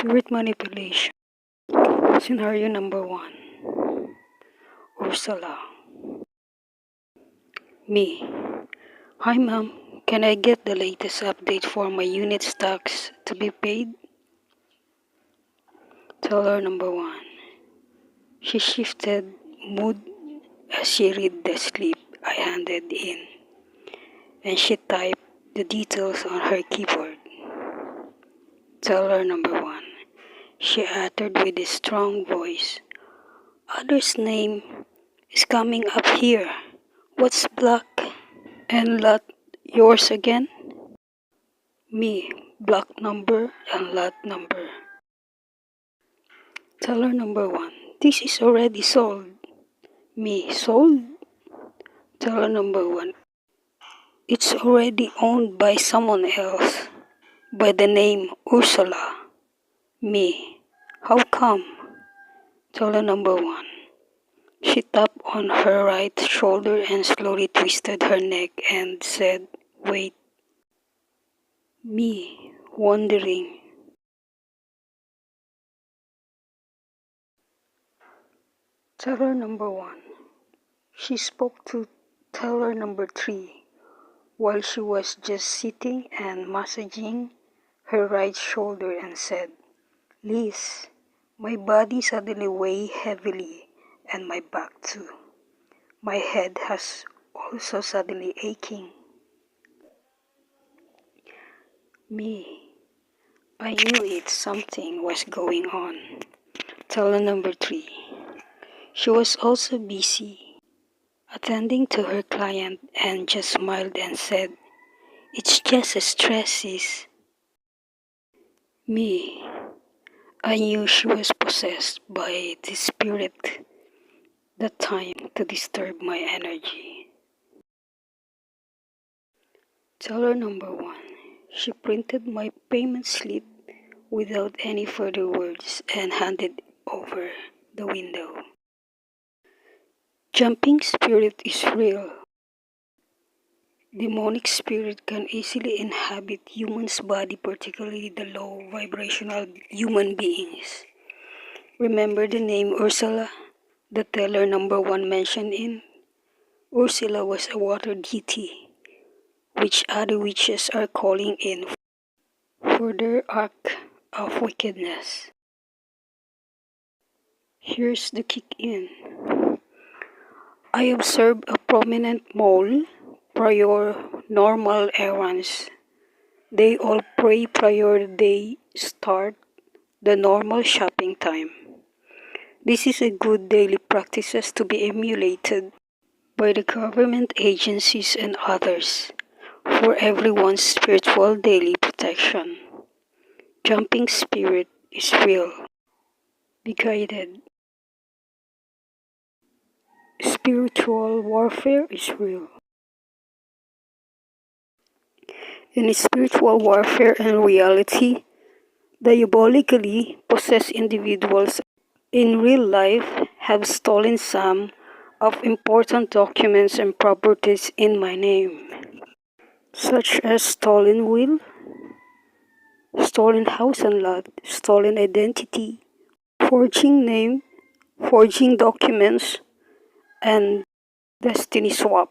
Spirit manipulation. Scenario number 1. Ursula. Me. Hi ma'am, can I get the latest update for my unit stocks to be paid? Teller number 1. She shifted mood as she read the slip I handed in, and she typed the details on her keyboard. Teller number 1. She uttered with a strong voice, "Other's name is coming up here. What's black and lot yours again?" Me, block number and lot number. Teller number 1. This is already sold. Me, sold? Teller number 1. It's already owned by someone else, by the name Ursula. Me, how come? Teller number 1. She tapped on her right shoulder and slowly twisted her neck and said, "Wait." Me, wondering. Teller number 1. She spoke to teller number 3 while she was just sitting and massaging her right shoulder and said, "Liz, my body suddenly weighs heavily and my back too. My head has also suddenly aching." Me, I knew it, something was going on. Teller number 3. She was also busy attending to her client and just smiled and said, "It's just a stresses." Me, I knew she was possessed by the spirit that time to disturb my energy. Teller number 1. She printed my payment slip without any further words and handed over the window. Jumping spirit is real. Demonic spirit can easily inhabit humans' body, particularly the low vibrational human beings. Remember the name Ursula, the teller number 1 mentioned in? Ursula was a water deity, which other witches are calling in for their act of wickedness. Here's the kick in. I observed a prominent mole prior normal errands. They all pray prior they start the normal shopping time. This is a good daily practice to be emulated by the government agencies and others for everyone's spiritual daily protection. Jumping spirit is real. Be guided. Spiritual warfare is real. In spiritual warfare and reality, diabolically possessed individuals in real life have stolen some of important documents and properties in my name, such as stolen will, stolen house and lot, stolen identity, forging name, forging documents, and destiny swap.